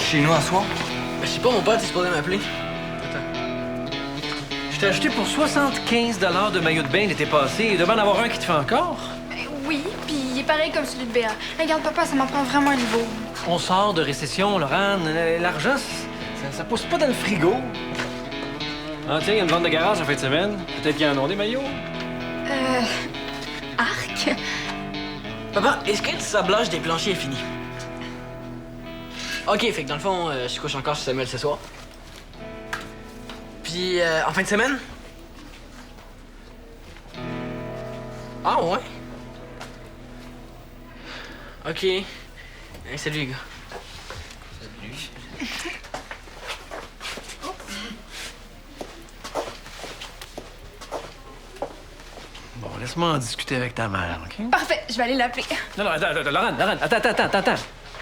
chez nous à soir? Je sais pas, mon père, t'es supposé m'appeler. Je t'ai acheté pour 75 $ de maillot de bain l'été passé. Il devait en avoir un qui te fait encore. Oui, puis il est pareil comme celui de Béa. Regarde, papa, ça m'en prend vraiment un niveau. On sort de récession, Laurent. L'argent, ça pousse pas dans le frigo. Ah, tiens, il y a une vente de garage en fin de semaine. Peut-être qu'ils en ont des maillots. Arc? Papa, est-ce que le sablage des planchers est fini? OK, fait que dans le fond, je couche encore chez Samuel ce soir. Puis, en fin de semaine? Ah, ouais? OK. Hey, salut, les gars. Salut. Bon, laisse-moi en discuter avec ta mère, OK? Parfait, je vais aller l'appeler. Non, attends, Laurent, attends.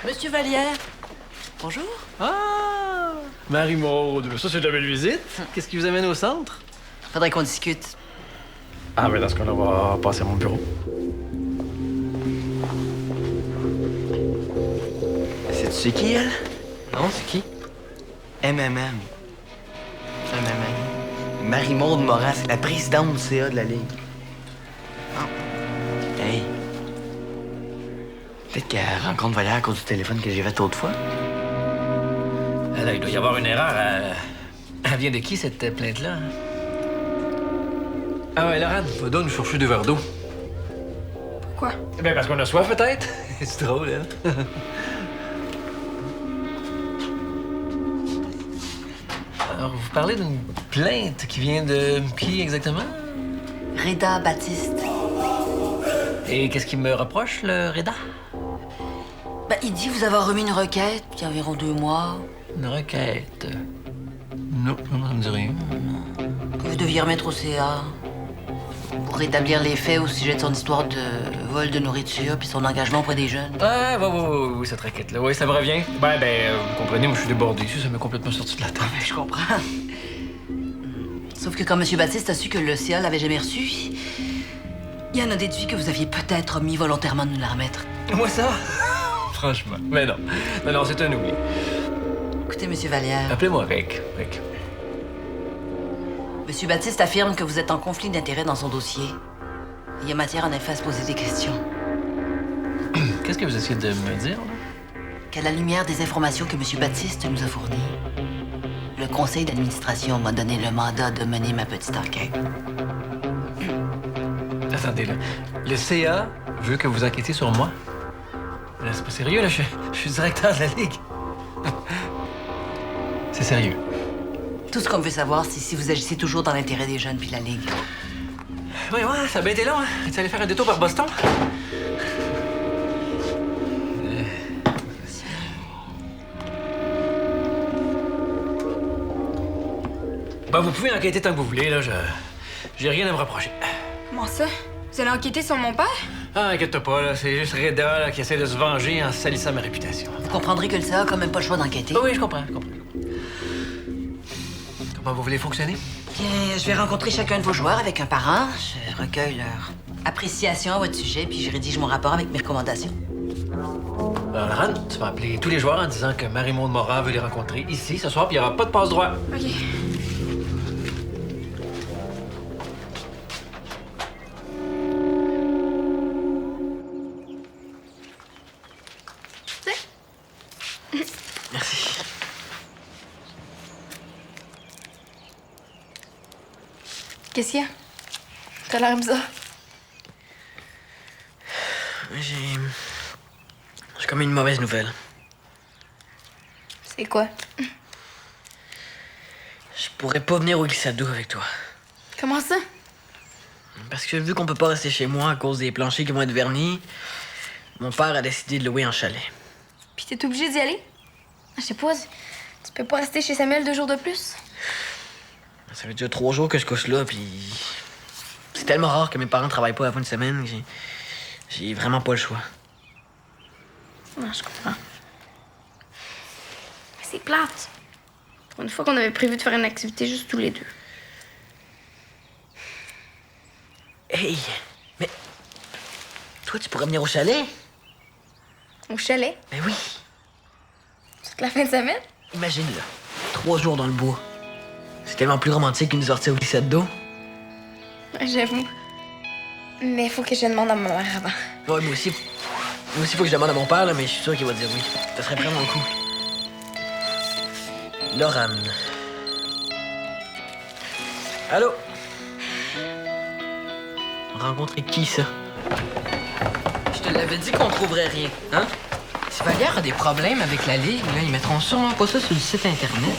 Monsieur Vallière, bonjour. Ah! Marie-Maude, ça, c'est de la belle visite. Qu'est-ce qui vous amène au centre? Faudrait qu'on discute. Ah, mais dans ce cas-là, on va passer à mon bureau. C'est qui, elle? Non, c'est qui? MMM. Marie-Maude Morin, c'est la présidente du CA de la Ligue. Hey. Peut-être qu'elle rencontre Valère à cause du téléphone que j'ai fait autrefois. Là, il doit y avoir une erreur. Elle vient de qui, cette plainte-là? Ah ouais, Laurent, va donc nous chercher deux verres d'eau. Pourquoi? Ben parce qu'on a soif, peut-être. C'est drôle, hein? Alors, vous parlez d'une plainte qui vient de qui, exactement? Reda Baptiste. Et qu'est-ce qu'il me reproche, le Reda? Ben, il dit vous avoir remis une requête il y a environ 2 mois. Une requête. Non, ça me dit rien. Que vous deviez remettre au CA pour rétablir les faits au sujet de son histoire de vol de nourriture puis son engagement auprès des jeunes. Ah, oui, cette requête-là. Oui, ça me revient. Vous comprenez, moi, je suis débordé ici. Ça m'est complètement sorti de la tête. Ah, ben, je comprends. Sauf que quand M. Baptiste a su que le CA l'avait jamais reçu, il en a déduit que vous aviez peut-être omis volontairement de nous la remettre. Moi, ça? Franchement. Mais non. Non, c'est un oubli. Écoutez, M. Vallière, Appelez-moi Rick. M. Baptiste affirme que vous êtes en conflit d'intérêts dans son dossier. Il y a matière en effet à se poser des questions. Qu'est-ce que vous essayez de me dire, là? Qu'à la lumière des informations que M. Baptiste nous a fournies, le conseil d'administration m'a donné le mandat de mener ma petite enquête. Attendez, là. Le CA veut que vous enquêtiez sur moi? Là, c'est pas sérieux, là. Je suis directeur de la Ligue. C'est sérieux. Tout ce qu'on veut savoir, c'est si vous agissez toujours dans l'intérêt des jeunes puis la Ligue. Oui, ça a bien été long, hein? Tu allais faire un détour par Boston? Vous pouvez enquêter tant que vous voulez, là. J'ai rien à me reprocher. Comment ça? Vous allez enquêter sur mon père? Ah, inquiète-toi pas, là. C'est juste Reda là, qui essaie de se venger en salissant ma réputation. Vous comprendrez que le CA a quand même pas le choix d'enquêter. Oui, je comprends. Comment vous voulez fonctionner? Bien, je vais rencontrer chacun de vos joueurs avec un parent. Je recueille leur appréciation à votre sujet, puis je rédige mon rapport avec mes recommandations. Alors, Laurent, tu vas appeler tous les joueurs en disant que Marie-Maude Morin veut les rencontrer ici ce soir, puis il n'y aura pas de passe-droit. OK. Merci. Qu'est-ce qu'il y a? T'as l'air bizarre. J'ai comme une mauvaise nouvelle. C'est quoi? Je pourrais pas venir au glissade d'eau avec toi. Comment ça? Parce que vu qu'on peut pas rester chez moi à cause des planchers qui vont être vernis, mon père a décidé de louer un chalet. Puis t'es obligé d'y aller? Je sais pas, tu peux pas rester chez Samuel 2 jours de plus? Ça fait déjà 3 jours que je couche là, puis c'est tellement rare que mes parents travaillent pas à la fin de semaine que j'ai vraiment pas le choix. Non, je comprends. Mais c'est plate. Pour une fois qu'on avait prévu de faire une activité juste tous les deux. Hey, mais toi, tu pourrais venir au chalet? Au chalet? Ben oui. Ça Toute la fin de semaine? Imagine, là. 3 jours dans le bois. C'est tellement plus romantique qu'une sortie au glissade d'eau. J'avoue. Mais faut que je demande à ma mère avant. Ouais, moi aussi. Moi aussi, faut que je demande à mon père, là, mais je suis sûr qu'il va dire oui. Ça serait vraiment cool. Laurane. Allô? Rencontrer qui, ça? Je te l'avais dit qu'on trouverait rien, hein? Si Vallière a des problèmes avec la Ligue, là, ils mettront sûrement pas ça sur le site Internet.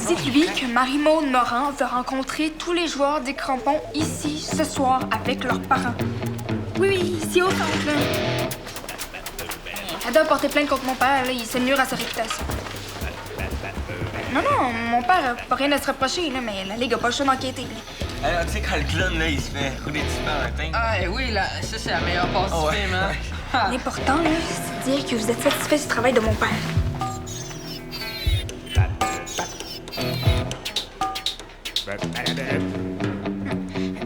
Dites-lui que Marie-Maude Morin veut rencontrer tous les joueurs des Crampons ici, ce soir, avec leurs parents. Oui, ici au centre, là. Elle doit porter plainte contre mon père, là. Il s'est nuire à sa réputation. Non, mon père a pas rien à se reprocher, là, mais la Ligue a pas le choix d'enquêter, là. Alors, tu sais, quand le clown, là, il se fait rouler dessus par un teint. Ah, oui, là, ça, c'est la meilleure passe du film, hein? Ah. L'important, là, c'est de dire que vous êtes satisfait du travail de mon père.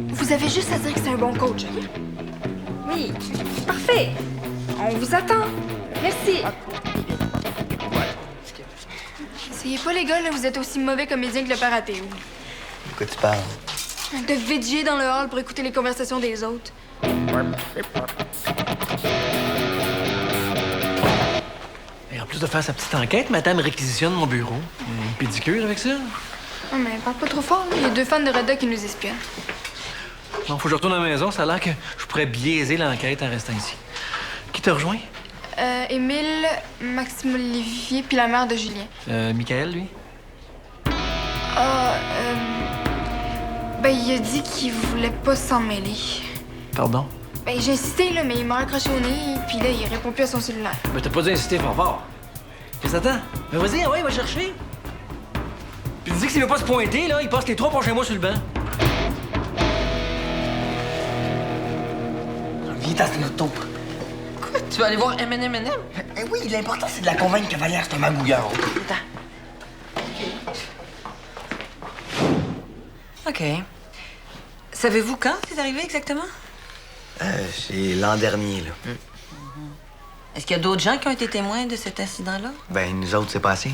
Vous avez juste à dire que c'est un bon coach, OK? Oui, parfait. On vous attend. Merci. Essayez pas, les gars, là, vous êtes aussi mauvais comédiens que le père à Théo. De quoi tu parles? De VG dans le hall pour écouter les conversations des autres. Et en plus de faire sa petite enquête, madame réquisitionne mon bureau. Une pédicure avec ça? Non, mais parle pas trop fort, là. Il y a 2 fans de Reda qui nous espionnent. Non, faut que je retourne à la maison. Ça a l'air que je pourrais biaiser l'enquête en restant ici. Qui te rejoint? Émile, Maxime Olivier, puis la mère de Julien. Michael, lui? Ben, il a dit qu'il voulait pas s'en mêler. Pardon? Ben, j'ai insisté, là, mais il m'a raccroché au nez, puis là, il répond plus à son cellulaire. Mais t'as pas dû insister fort. Qu'est-ce que t'attends? Mais vas-y, ouais, va chercher. Puis dis que s'il veut pas se pointer, là, il passe les 3 prochains mois sur le banc. Viens dans notre auto. Quoi? Tu vas aller voir M&M? Eh oui, l'important, c'est de la convaincre que Vallière, c'est un magouillard. OK. Savez-vous quand c'est arrivé exactement? C'est l'an dernier, là. Est-ce qu'il y a d'autres gens qui ont été témoins de cet incident-là? Ben, nous autres, c'est passé.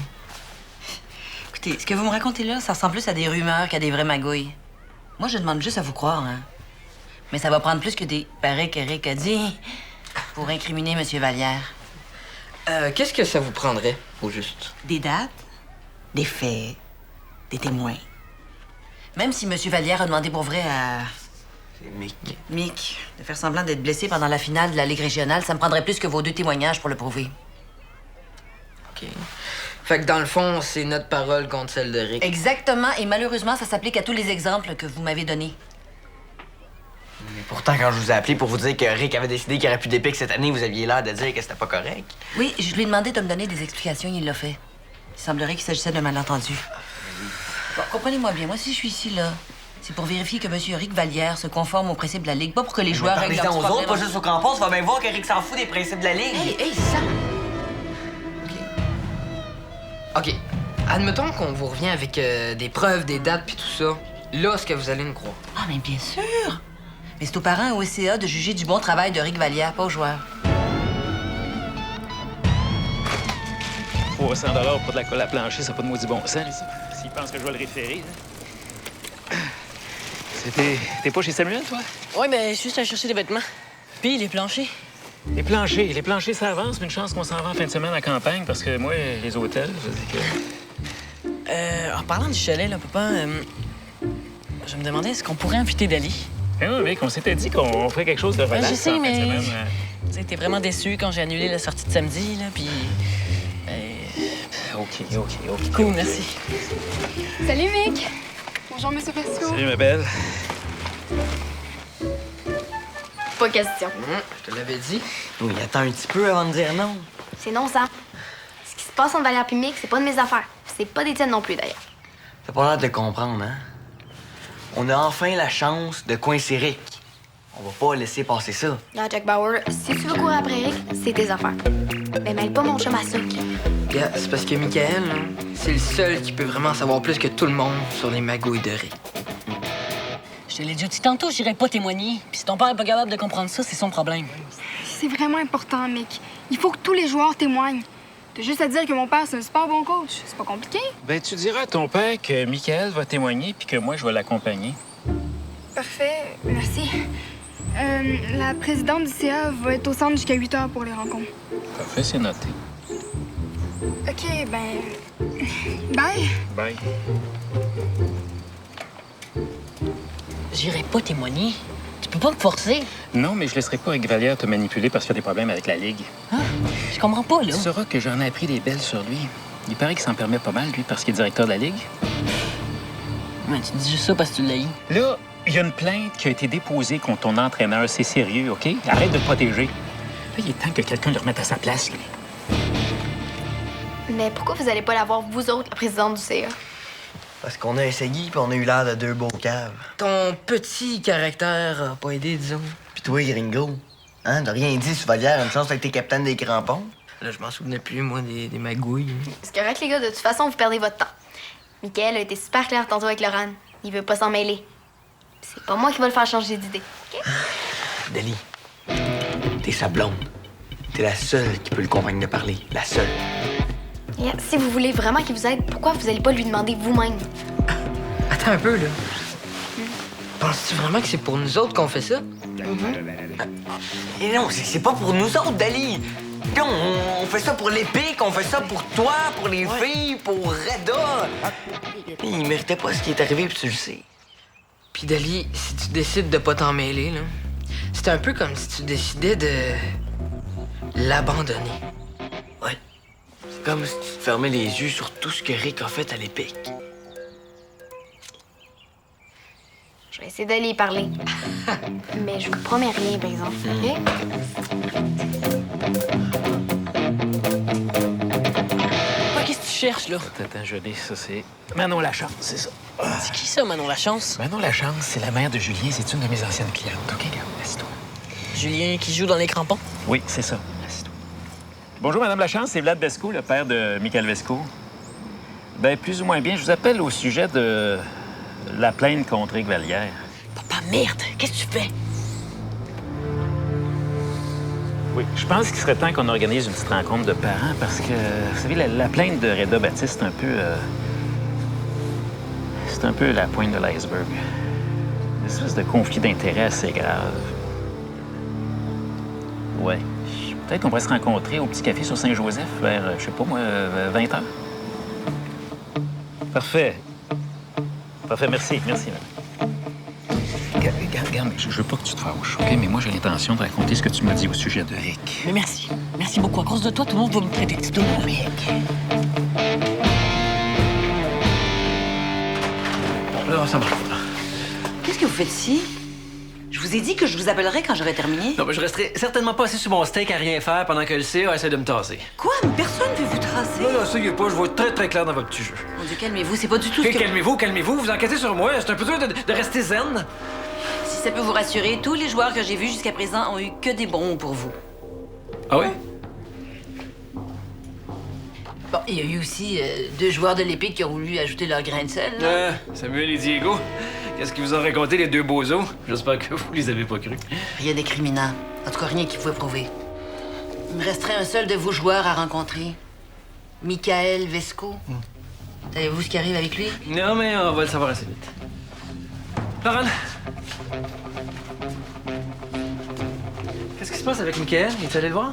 Écoutez, ce que vous me racontez là, ça ressemble plus à des rumeurs qu'à des vraies magouilles. Moi, je demande juste à vous croire, hein. Mais ça va prendre plus que des pareils qu'Eric a dit pour incriminer M. Vallière. Qu'est-ce que ça vous prendrait, au juste? Des dates, des faits, des témoins. Même si M. Vallière a demandé pour vrai à C'est Mick. Mick de faire semblant d'être blessé pendant la finale de la Ligue régionale, ça me prendrait plus que vos 2 témoignages pour le prouver. OK. Fait que dans le fond, c'est notre parole contre celle de Rick. Exactement, et malheureusement, ça s'applique à tous les exemples que vous m'avez donnés. Mais pourtant, quand je vous ai appelé pour vous dire que Rick avait décidé qu'il n'y aurait plus d'épique cette année, vous aviez l'air de dire que c'était pas correct. Oui, je lui ai demandé de me donner des explications, il l'a fait. Il semblerait qu'il s'agissait d'un malentendu. Bon, comprenez-moi bien, moi, si je suis ici, là, c'est pour vérifier que M. Eric Vallière se conforme aux principes de la Ligue, pas pour que les joueurs règlent leurs Parlez-en aux petits autres, pas problèmes. juste aux crampons. Tu vas bien voir qu'Eric s'en fout des principes de la Ligue. Hey, ça! OK. Admettons qu'on vous revient avec des preuves, des dates puis tout ça. Là, est-ce que vous allez nous croire? Ah, mais bien sûr! Mais c'est aux parents et au SCA de juger du bon travail de Rick Vallière, pas aux joueurs. 300 pour de la colle à plancher, ça n'a pas de maudit bon sens, là. S'ils pensent que je vais le référer, là. T'es pas chez Samuel, toi? Ouais, mais juste à chercher des vêtements. Puis les planchers. Les planchers, ça avance, mais une chance qu'on s'en va en fin de semaine à campagne, parce que moi, les hôtels, je dis que... En parlant du chalet, là, papa, je me demandais, est-ce qu'on pourrait inviter Dali? Eh oui, mec, on s'était dit qu'on ferait quelque chose de relax je sais, en fin de mais... semaine. Tu sais, t'es vraiment déçu quand j'ai annulé la sortie de samedi, là, puis... OK. Cool, merci. Salut, Mick. Bonjour, Monsieur Pesco. Salut, ma belle. Pas question. Je te l'avais dit. Oui, attends un petit peu avant de dire non. C'est non, Sam. Ce qui se passe entre Vallière et Mick, c'est pas de mes affaires. C'est pas des tiennes non plus, d'ailleurs. T'as pas l'air de le comprendre, hein? On a enfin la chance de coincer Rick. On va pas laisser passer ça. Regarde, Jack Bauer, si tu veux courir après Rick, c'est tes affaires. Mais mêle pas mon chum à ça, OK? Yeah, c'est parce que Michael, là, c'est le seul qui peut vraiment savoir plus que tout le monde sur les magouilles de Rick. Je te l'ai dit tantôt, j'irai pas témoigner. Puis si ton père est pas capable de comprendre ça, c'est son problème. C'est vraiment important, Mick. Il faut que tous les joueurs témoignent. T'as juste à dire que mon père, c'est un super bon coach. C'est pas compliqué. Ben, tu diras à ton père que Michael va témoigner puis que moi, je vais l'accompagner. Parfait, merci. La présidente du CA va être au centre jusqu'à 8 heures pour les rencontres. Parfait, c'est noté. OK, ben... Bye. Bye. J'irai pas témoigner. Tu peux pas me forcer. Non, mais je laisserai pas Rick Vallière te manipuler parce qu'il y a des problèmes avec la Ligue. Hein? Je comprends pas, là. Tu sauras que j'en ai appris des belles sur lui. Il paraît qu'il s'en permet pas mal, lui, parce qu'il est directeur de la Ligue. Ouais, tu dis juste ça parce que tu l'as eu. Là, il y a une plainte qui a été déposée contre ton entraîneur. C'est sérieux, OK? Arrête de le protéger. Là, il est temps que quelqu'un le remette à sa place, lui. Mais pourquoi vous allez pas l'avoir, vous autres, la présidente du CA? Parce qu'on a essayé, puis on a eu l'air de deux beaux caves. Ton petit caractère a pas aidé, disons. Puis toi, Gringo, hein, de rien dit sur Vallière, une chance d'être capitaine des crampons. Là, je m'en souvenais plus, moi, des magouilles. C'est correct, les gars, de toute façon, vous perdez votre temps. Michael a été super clair tantôt avec Laurent. Il veut pas s'en mêler. C'est pas moi qui va le faire changer d'idée, OK? Dali, t'es sa blonde. T'es la seule qui peut le convaincre de parler. La seule. Et si vous voulez vraiment qu'il vous aide, pourquoi vous allez pas lui demander vous-même? Attends un peu, là. Penses-tu vraiment que c'est pour nous autres qu'on fait ça? Et non, c'est pas pour nous autres, Dali. Non, on fait ça pour l'Épique, on fait ça pour toi, pour les filles, pour Reda. Il méritait pas ce qui est arrivé, puis tu le sais. Puis Dali, si tu décides de pas t'en mêler, là, c'est un peu comme si tu décidais de l'abandonner. Ouais. C'est comme si tu te fermais les yeux sur tout ce que Rick a fait à l'Épique. Je vais essayer d'aller y parler. Mais je vous promets rien, par exemple, OK? Qu'est-ce que tu cherches, là? Attends, je l'ai, ça, c'est Manon Lachance, c'est ça. C'est qui ça, Manon Lachance? Manon Lachance, c'est la mère de Julien, c'est une de mes anciennes clientes. OK, regarde, assieds-toi. Julien qui joue dans les crampons? Oui, c'est ça. Assieds-toi. Bonjour, Madame Lachance, c'est Vlad Vesco, le père de Michael Vesco. Ben, plus ou moins bien. Je vous appelle au sujet de la plainte contre Rick Vallière. Papa, merde! Qu'est-ce que tu fais? Oui, je pense qu'il serait temps qu'on organise une petite rencontre de parents parce que, vous savez, la plainte de Reda Baptiste, c'est un peu... c'est un peu la pointe de l'iceberg. Une espèce de conflit d'intérêts assez grave. Ouais. Peut-être qu'on pourrait se rencontrer au petit café sur Saint-Joseph vers, je sais pas moi, 20 h. Parfait. Parfait, merci. Merci, madame. Regarde, je veux pas que tu te fâches, OK? Mais moi, j'ai l'intention de raconter ce que tu m'as dit au sujet de Rick. Mais merci. Merci beaucoup. À cause de toi, tout le monde va me traiter de petit Rick. Bon, là, ça marche pas. Qu'est-ce que vous faites ici? Je vous ai dit que je vous appellerai quand j'aurai terminé. Non, mais je resterai certainement pas assis sur mon steak à rien faire pendant que le CA essaie de me tasser. Quoi? Personne ne veut vous tracer. Non, essayez pas, je vois très très clair dans votre petit jeu. Mon Dieu, calmez-vous, c'est pas du tout ce que... Calmez-vous, vous enquêtez sur moi. C'est un peu dur de rester zen. Si ça peut vous rassurer, tous les joueurs que j'ai vus jusqu'à présent ont eu que des bons pour vous. Ah oui? Bon, il y a eu aussi 2 joueurs de l'Épique qui ont voulu ajouter leur grain de sel. là. Samuel et Diego, qu'est-ce qu'ils vous ont raconté, les deux bozos? J'espère que vous les avez pas crus. Rien d'incriminant. En tout cas, rien qui pouvait prouver. Il me resterait un seul de vos joueurs à rencontrer. Michael Vesco. Savez-vous ce qui arrive avec lui? Non, mais on va le savoir assez vite. Laurent! Qu'est-ce qui se passe avec Michael? Il est allé le voir?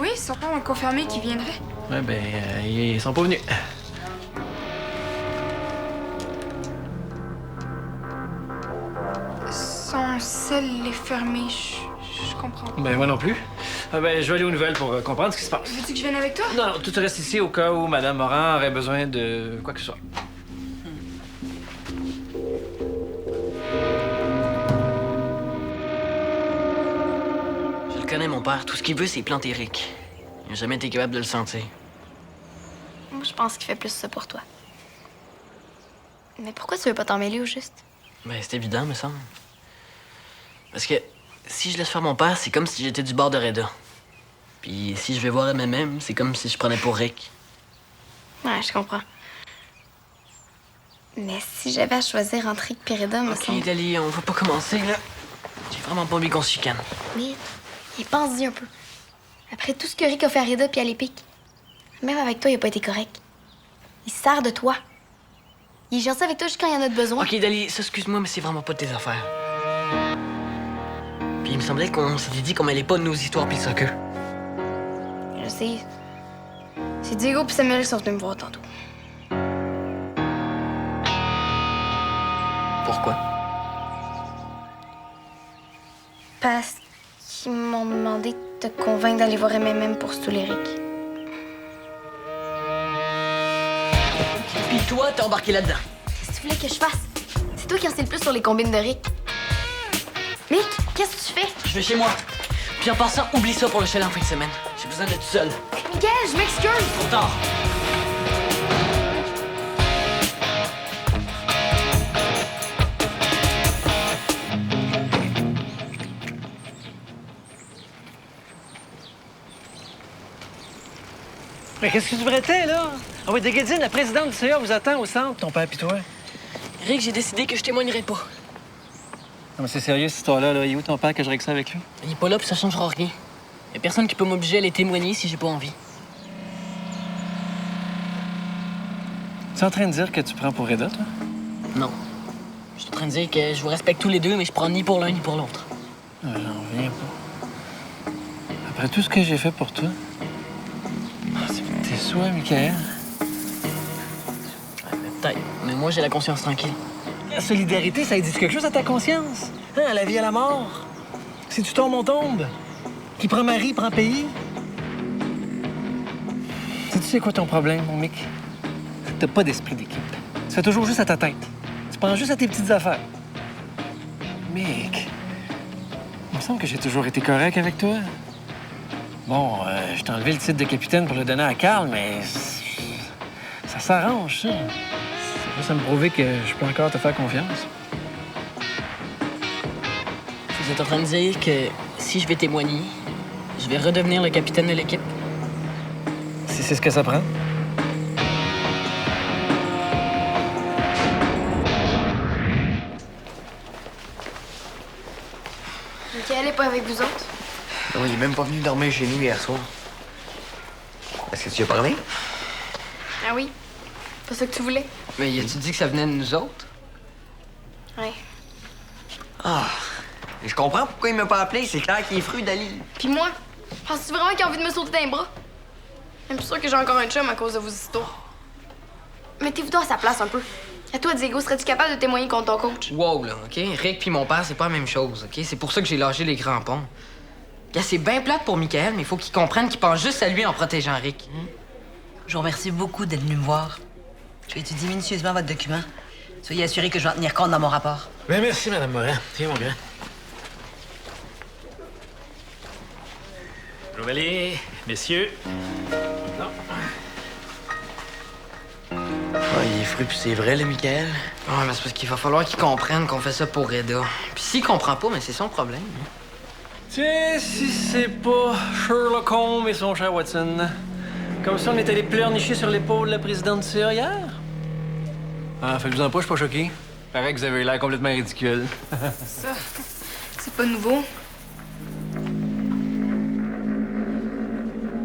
Oui, sûrement, on a confirmé qu'il viendrait. Ouais, ben, ils sont pas venus. Son sel est fermé, je comprends. Ben, moi non plus. Ben, je vais aller aux nouvelles pour comprendre ce qui se passe. Veux-tu que je vienne avec toi? Non, tout reste ici au cas où Madame Morin aurait besoin de quoi que ce soit. Je le connais, mon père. Tout ce qu'il veut, c'est planter Rick. Il n'a jamais été capable de le sentir. Moi, je pense qu'il fait plus ça pour toi. Mais pourquoi tu veux pas t'en mêler au juste? Ben, c'est évident, me semble. Parce que si je laisse faire mon père, c'est comme si j'étais du bord de Reda. Puis si je vais voir MMM, c'est comme si je prenais pour Rick. Ouais, je comprends. Mais si j'avais à choisir entre Rick et Reda, me semble... Ok, Dali, on va pas commencer, là. J'ai vraiment pas envie qu'on se chicane. Mais pense-y un peu. Après tout ce que Rick a fait à Reda puis à l'Épic, même avec toi, il a pas été correct. Il se sert de toi. Il est gentil avec toi juste quand il y en a de besoin. Ok, Dali, ça, excuse-moi, mais c'est vraiment pas de tes affaires. Puis il me semblait qu'on s'était dit qu'on mêlait pas de nos histoires pis le soccer. Je sais. C'est Diego puis Samuel qui sont venus me voir tantôt. Pourquoi? Parce qu'ils m'ont demandé de te convaincre d'aller voir MMM pour stouler Rick. Pis toi, t'es embarqué là-dedans. Qu'est-ce que tu voulais que je fasse? C'est toi qui en sais le plus sur les combines de Rick. Mick, qu'est-ce que tu fais? Je vais chez moi. Puis en passant, oublie ça pour le chalet en fin de semaine. J'ai besoin d'être seul. Miguel, je m'excuse! Trop tard. Mais qu'est-ce que tu prétends, là? Ah oui, Déguédine, la présidente du CA vous attend au centre, ton père pis toi. Rick, j'ai décidé que je témoignerai pas. Non, mais c'est sérieux, cette histoire-là, là. Il est où ton père que je règle ça avec lui? Il est pas là puis ça changera rien. Y a personne qui peut m'obliger à aller témoigner si j'ai pas envie. Tu es en train de dire que tu prends pour Reda, toi? Non. Je suis en train de dire que je vous respecte tous les deux, mais je prends ni pour l'un ni pour l'autre. Ah, j'en reviens pas. Après tout ce que j'ai fait pour toi, c'est pour tes souhaits, Michael. Peut-être, mais moi j'ai la conscience tranquille. La solidarité, ça dit quelque chose à ta conscience? Hein, à la vie, à la mort? Si tu tombes, on tombe. Qui prend mari, prend pays. Tu sais quoi ton problème, mon Mick? C'est que t'as pas d'esprit d'équipe. Tu fais toujours juste à ta tête. Tu penses juste à tes petites affaires. Mick, il me semble que j'ai toujours été correct avec toi. Bon, je t'ai enlevé le titre de capitaine pour le donner à Carl, mais ça s'arrange, ça. C'est juste à me prouver que je peux encore te faire confiance. Vous êtes en train de dire que si je vais témoigner, je vais redevenir le capitaine de l'équipe? Si c'est ce que ça prend. Michael est pas avec vous autres? Non, il est même pas venu dormir chez nous hier soir. Est-ce que tu y as parlé? Ah oui. Pas ça que tu voulais? Mais y a-tu dit que ça venait de nous autres? Ouais. Ah, je comprends pourquoi il m'a pas appelé. C'est clair qu'il est fru, Dali. Puis moi? Penses-tu vraiment qu'il a envie de me sauter dans les bras? Même plus sûr que j'ai encore un chum à cause de vos histoires. Mettez-vous donc à sa place un peu. Et toi, Diego, serais-tu capable de témoigner contre ton coach? Wow, là, OK? Rick puis mon père, c'est pas la même chose, OK? C'est pour ça que j'ai lâché les crampons. Gars, c'est bien plate pour Michael, mais il faut qu'il comprenne qu'il pense juste à lui en protégeant Rick. Je vous remercie beaucoup d'être venu me voir. Je vais étudier minutieusement votre document. Soyez assurés que je vais en tenir compte dans mon rapport. Bien, merci, Madame Morin. Tiens, mon grand. Joël, messieurs. Ah, il est fru, puis c'est vrai, le Michael. Ouais, mais c'est parce qu'il va falloir qu'il comprenne qu'on fait ça pour Reda. Puis s'il comprend pas, mais c'est son problème. Tiens, si c'est pas Sherlock Holmes et son cher Watson. Comme ça, on est allé pleurnicher sur l'épaule de la présidente du CA hier? Ah, faites-vous-en pas, je suis pas choqué. Paraît que vous avez l'air complètement ridicule. Ça, c'est pas nouveau.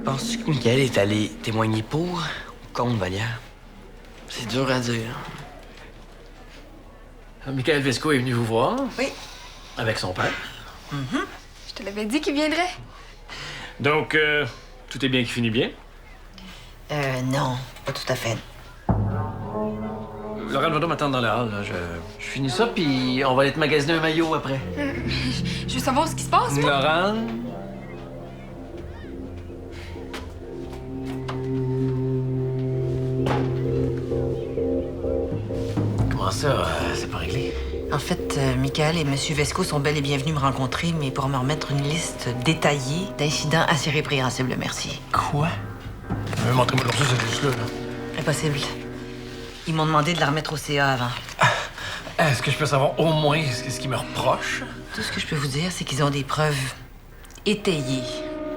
Penses-tu que Michael est allé témoigner pour ou contre Vallière? C'est dur à dire. Michael Vesco est venu vous voir? Oui. Avec son père. Je te l'avais dit qu'il viendrait. Donc, tout est bien qui finit bien? Non, pas tout à fait. Laurent va m'attendre dans le hall. Là. Je finis ça, puis on va aller te magasiner un maillot après. Je veux savoir ce qui se passe, moi. Laurent? Comment ça, c'est pas réglé? En fait, Michael et M. Vesco sont bel et bien venus me rencontrer, mais pour me remettre une liste détaillée d'incidents assez répréhensibles, merci. Quoi? Montrez-moi comme ça, cette liste-là. Impossible. Ils m'ont demandé de la remettre au CA avant. Est-ce que je peux savoir au moins ce qu'ils me reprochent? Tout ce que je peux vous dire, c'est qu'ils ont des preuves étayées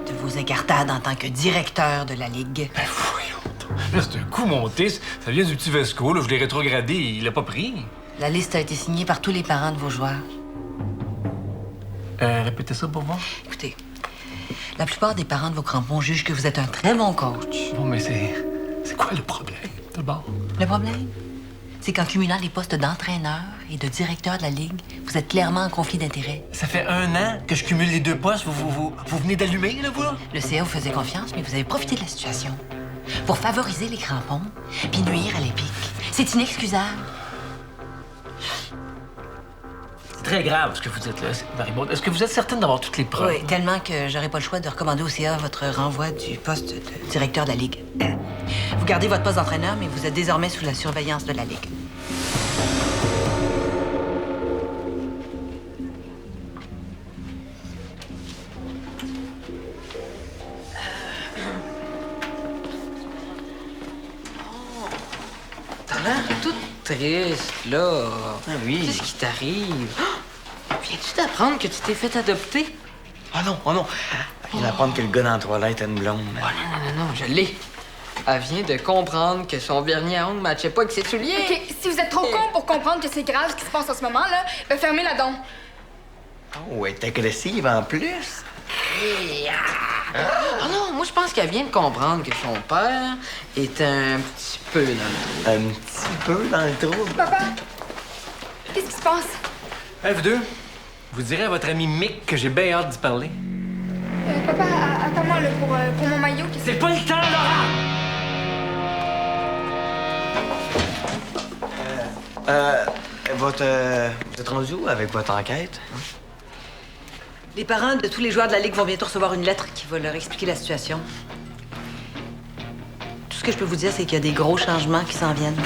de vos incartades en tant que directeur de la Ligue. Ben voyons donc. Là, c'est un coup monté. Ça vient du petit Vesco, là. Je l'ai rétrogradé. Il l'a pas pris. La liste a été signée par tous les parents de vos joueurs. Répétez ça pour voir. Écoutez, La plupart des parents de vos crampons jugent que vous êtes un très bon coach. Bon, mais c'est quoi le problème, d'abord? Le problème, c'est qu'en cumulant les postes d'entraîneur et de directeur de la Ligue, vous êtes clairement en conflit d'intérêts. Ça fait 1 an que je cumule les 2 postes. Vous venez d'allumer, là, vous, là? Le CA vous faisait confiance, mais vous avez profité de la situation pour favoriser les crampons puis nuire à l'Épique. C'est inexcusable. C'est très grave ce que vous dites, là, Marie-Maude. Est-ce que vous êtes certaine d'avoir toutes les preuves? Oui, tellement que j'aurais pas le choix de recommander au CA votre renvoi du poste de directeur de la Ligue. Vous gardez votre poste d'entraîneur, mais vous êtes désormais sous la surveillance de la Ligue. T'as l'air toute triste, là. Ah oui. Qu'est-ce qui t'arrive? Oh! Viens-tu d'apprendre que tu t'es fait adopter? Ah non, oh non. Il vient d'apprendre que le gars dans la toilette a une blonde. Oh, non, je l'ai. Elle vient de comprendre que son vernis à ongles matchait pas avec ses souliers. OK, si vous êtes trop con pour comprendre que c'est grave ce qui se passe en ce moment, là, ben fermez la don. Oh, elle est agressive en plus. Oh non, moi je pense qu'elle vient de comprendre que son père est un petit peu dans le... Un petit peu dans le trouble. Papa, qu'est-ce qui se passe? Hey, vous deux, vous direz à votre ami Mick que j'ai bien hâte d'y parler. Papa, attends-moi, là, pour mon maillot. C'est pas le temps, Laura! Vous êtes rendu où avec votre enquête? Les parents de tous les joueurs de la Ligue vont bientôt recevoir une lettre qui va leur expliquer la situation. Tout ce que je peux vous dire, c'est qu'il y a des gros changements qui s'en viennent.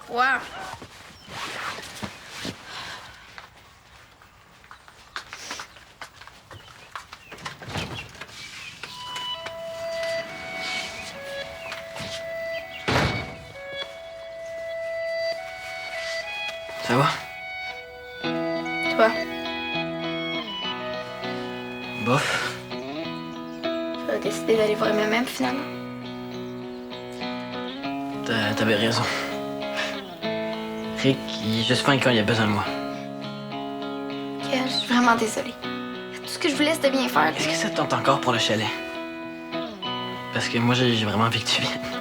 Quoi? Ça va? Toi, Bof. tu as décidé d'aller voir même finalement? T'avais raison. Rick, il est juste fin quand il a besoin de moi. Ok, je suis vraiment désolée. Tout ce que je voulais, c'était bien faire. Est-ce que ça te tente encore pour le chalet? Parce que moi, j'ai vraiment envie que tu viennes.